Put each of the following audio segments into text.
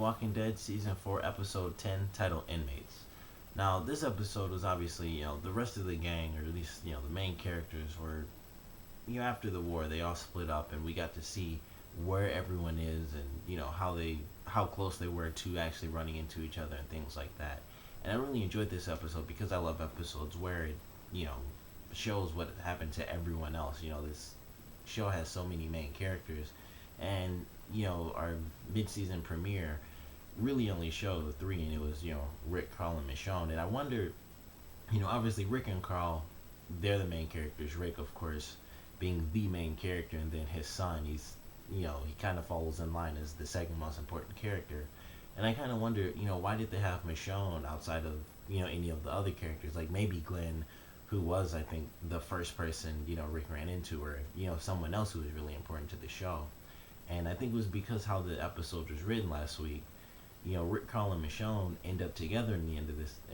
Walking Dead Season 4, Episode 10, titled Inmates. Now, this episode was obviously, the rest of the gang, or at least, the main characters were, after the war, they all split up, and we got to see where everyone is and, how close they were to actually running into each other and things like that. And I really enjoyed this episode because I love episodes where it, you know, shows what happened to everyone else. This show has so many main characters, and our mid-season premiere really only showed three, and it was Rick, Carl, and Michonne. And I wonder, obviously Rick and Carl, they're the main characters. Rick, of course, being the main character, and then his son, he kind of follows in line as the second most important character. And I kind of wonder, why did they have Michonne outside of any of the other characters? Like maybe Glenn, who was, I think, the first person Rick ran into, or someone else who was really important to the show. And I think it was because how the episode was written last week. Rick, Carl, and Michonne end up together in the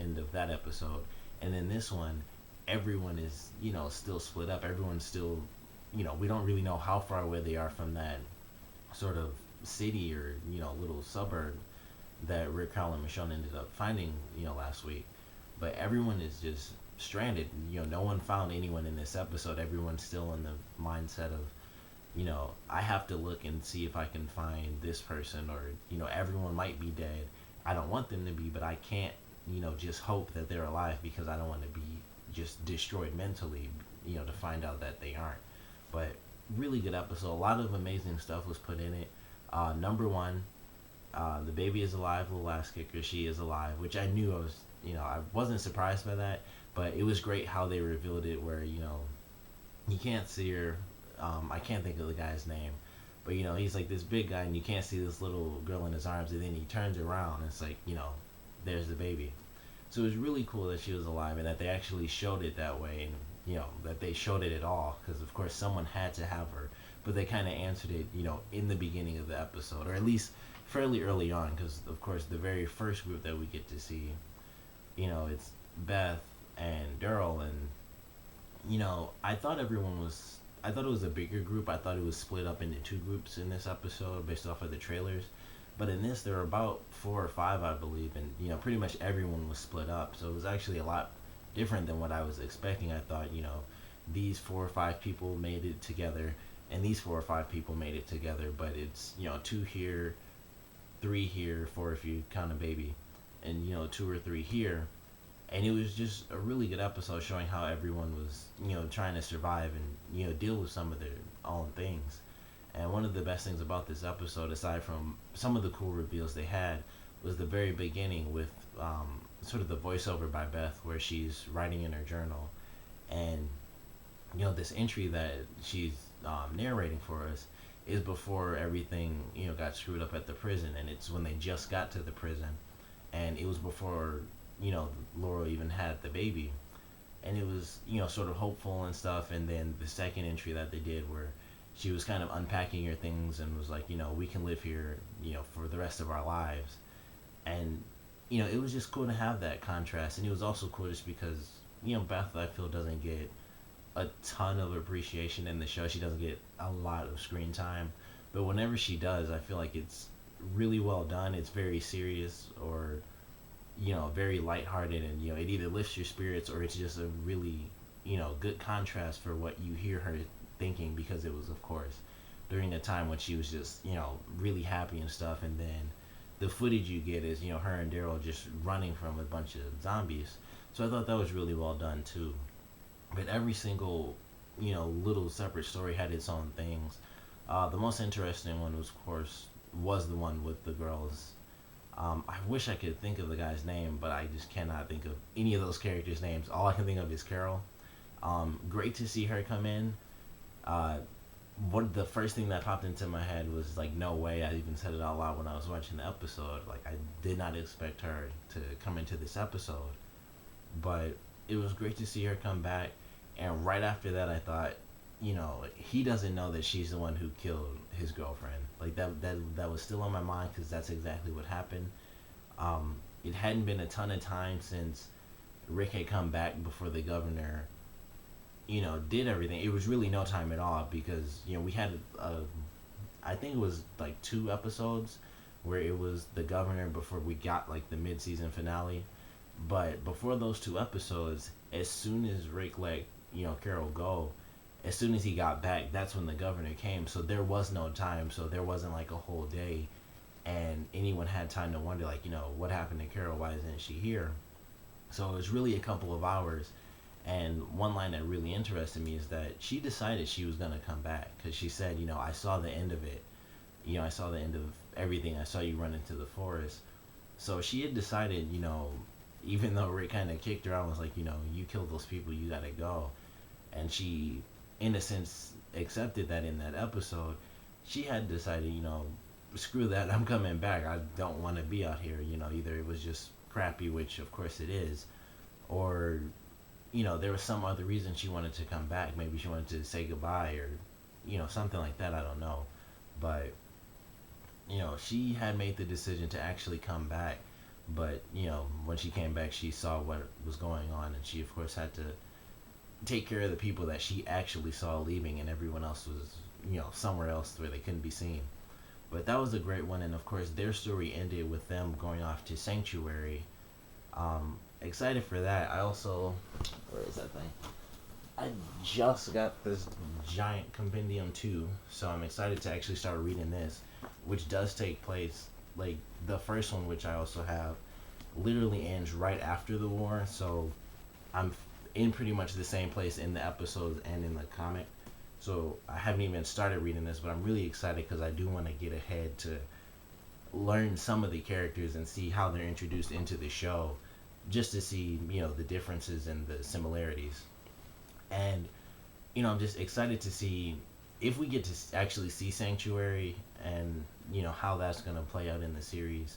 end of that episode, and then this one, everyone is still split up. Everyone's still, we don't really know how far away they are from that sort of city or little suburb that Rick, Carl, and Michonne ended up finding last week. But everyone is just stranded. No one found anyone in this episode. Everyone's still in the mindset of I have to look and see if I can find this person, or, everyone might be dead. I don't want them to be, but I can't, just hope that they're alive because I don't want to be just destroyed mentally, to find out that they aren't. But really good episode. A lot of amazing stuff was put in it. Number one, the baby is alive, the last kicker, she is alive, which I knew I wasn't surprised by that, but it was great how they revealed it where, you can't see her. I can't think of the guy's name, but he's like this big guy, and you can't see this little girl in his arms, and then he turns around, and it's like, there's the baby. So it was really cool that she was alive, and that they actually showed it that way, and that they showed it at all, because of course someone had to have her, but they kind of answered it, in the beginning of the episode, or at least fairly early on, because of course the very first group that we get to see, it's Beth and Daryl, and I thought it was a bigger group. I thought it was split up into two groups in this episode based off of the trailers. But in this, there were about 4 or 5, I believe, and pretty much everyone was split up. So it was actually a lot different than what I was expecting. I thought, these 4 or 5 people made it together, and these 4 or 5 people made it together. But it's 2 here, 3 here, 4 if you count a baby, and 2 or 3 here. And it was just a really good episode showing how everyone was trying to survive and deal with some of their own things. And one of the best things about this episode, aside from some of the cool reveals they had, was the very beginning with sort of the voiceover by Beth, where she's writing in her journal, and this entry that she's narrating for us is before everything got screwed up at the prison, and it's when they just got to the prison, and it was before Laurel even had the baby, and it was sort of hopeful and stuff. And then the second entry that they did, where she was kind of unpacking her things and was like, we can live here for the rest of our lives. And it was just cool to have that contrast. And it was also cool just because Beth, I feel, doesn't get a ton of appreciation in the show. She doesn't get a lot of screen time, but whenever she does, I feel like it's really well done. It's very serious, or very lighthearted, and it either lifts your spirits, or it's just a really good contrast for what you hear her thinking, because it was, of course, during the time when she was just really happy and stuff, and then the footage you get is her and Daryl just running from a bunch of zombies. So I thought that was really well done too. But every single little separate story had its own things. The most interesting one was, of course, was the one with the girls. I wish I could think of the guy's name, but I just cannot think of any of those characters' names. All I can think of is Carol. Great to see her come in. The first thing that popped into my head was like, no way. I even said it out loud when I was watching the episode. Like, I did not expect her to come into this episode, but it was great to see her come back. And right after that, I thought, he doesn't know that she's the one who killed his girlfriend. Like that was still on my mind, because that's exactly what happened. It hadn't been a ton of time since Rick had come back before the governor, did everything. It was really no time at all, because we had I think it was like 2 episodes where it was the governor before we got like the mid-season finale. But before those two episodes, as soon as Rick let Carol go, as soon as he got back, that's when the governor came. So there was no time. So there wasn't like a whole day, and anyone had time to wonder like what happened to Carol? Why isn't she here? So it was really a couple of hours. And one line that really interested me is that she decided she was gonna come back because she said, I saw the end of it. I saw the end of everything. I saw you run into the forest. So she had decided, even though Rick kind of kicked her out, was like, you killed those people, you gotta go. And she, in a sense, accepted that in that episode. She had decided, screw that, I'm coming back. I don't want to be out here. Either it was just crappy, which of course it is, or, there was some other reason she wanted to come back. Maybe she wanted to say goodbye or, something like that. I don't know. But, she had made the decision to actually come back. But, when she came back, she saw what was going on. And she, of course, had to take care of the people that she actually saw leaving. And everyone else was, somewhere else where they couldn't be seen. But that was a great one. And, of course, their story ended with them going off to Sanctuary. Excited for that. I also... Where is that thing? I just got this giant compendium too, so I'm excited to actually start reading this, which does take place, like, the first one, which I also have, literally ends right after the war, so I'm in pretty much the same place in the episodes and in the comic. So I haven't even started reading this, but I'm really excited because I do want to get ahead to learn some of the characters and see how they're introduced into the show, just to see, the differences and the similarities. And, I'm just excited to see if we get to actually see Sanctuary and, how that's going to play out in the series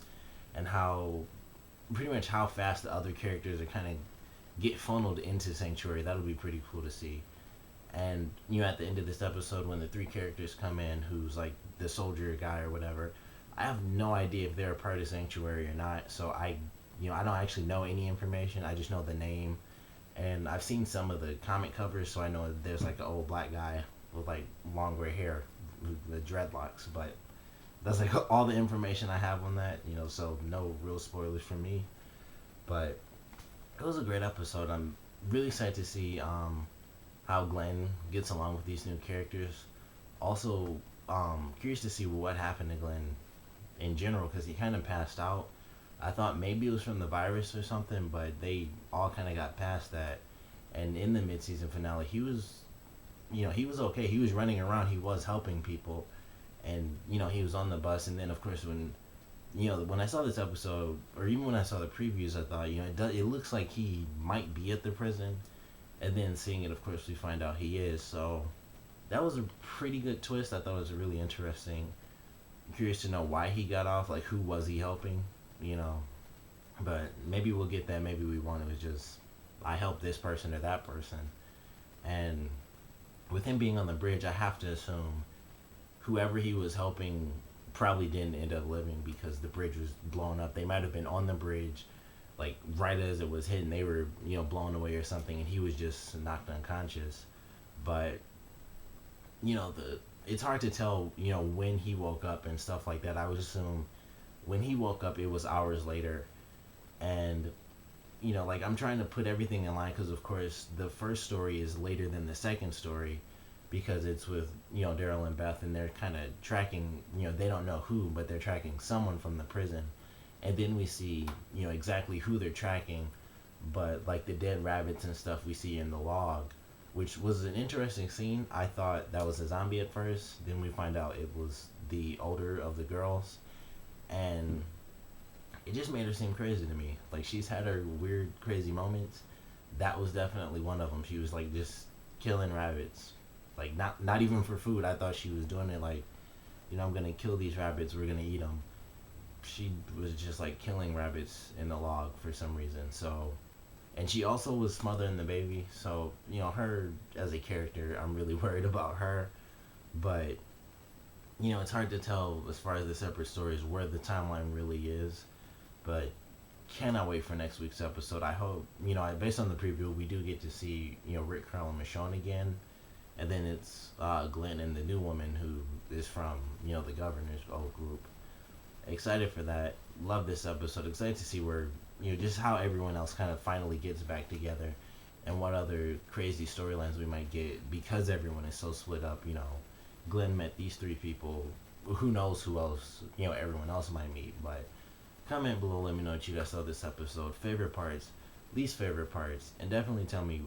and pretty much how fast the other characters are kind of get funneled into Sanctuary. That'll be pretty cool to see. And, at the end of this episode, when the three characters come in, who's like the soldier guy or whatever, I have no idea if they're a part of Sanctuary or not. So I don't actually know any information. I just know the name. And I've seen some of the comic covers, so I know there's like an old black guy with like long gray hair, the dreadlocks. But that's like all the information I have on that, so no real spoilers for me. But it was a great episode. I'm really excited to see how Glenn gets along with these new characters. Also, curious to see what happened to Glenn in general, because he kind of passed out. I thought maybe it was from the virus or something, but they all kind of got past that. And in the mid-season finale, he was okay. He was running around. He was helping people. And, he was on the bus. And then, of course, when I saw this episode, or even when I saw the previews, I thought, it looks like he might be at the prison. And then seeing it, of course, we find out he is. So that was a pretty good twist. I thought it was really interesting. I'm curious to know why he got off. Like, who was he helping? But maybe we'll get that, maybe we won't. It was just, I helped this person or that person. And with him being on the bridge, I have to assume whoever he was helping probably didn't end up living because the bridge was blown up. They might have been on the bridge, like, right as it was hitting, they were, blown away or something, and he was just knocked unconscious. But, it's hard to tell, when he woke up and stuff like that. I would assume when he woke up, it was hours later. And, like, I'm trying to put everything in line because, of course, the first story is later than the second story because it's with, Daryl and Beth, and they're kind of tracking, they don't know who, but they're tracking someone from the prison. And then we see, exactly who they're tracking, but, like, the dead rabbits and stuff we see in the log, which was an interesting scene. I thought that was a zombie at first. Then we find out it was the older of the girls. And it just made her seem crazy to me. Like, she's had her weird, crazy moments. That was definitely one of them. She was, like, just killing rabbits. Like, not even for food. I thought she was doing it like, I'm going to kill these rabbits. We're going to eat them. She was just, like, killing rabbits in the log for some reason. So, and she also was smothering the baby. So, her as a character, I'm really worried about her. But it's hard to tell as far as the separate stories where the timeline really is. But cannot wait for next week's episode. I hope, based on the preview, we do get to see, Rick, Carl, and Michonne again. And then it's Glenn and the new woman who is from, the governor's old group. Excited for that. Love this episode. Excited to see where, just how everyone else kind of finally gets back together, and what other crazy storylines we might get because everyone is so split up. Glenn met these three people. Who knows who else, everyone else might meet. But comment below, let me know what you guys thought of this episode. Favorite parts, least favorite parts, and definitely tell me,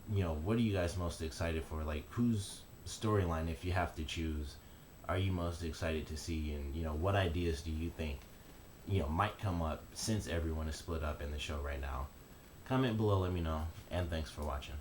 what are you guys most excited for? Like, whose storyline, if you have to choose, are you most excited to see? And, what ideas do you think, might come up since everyone is split up in the show right now? Comment below, let me know, and thanks for watching.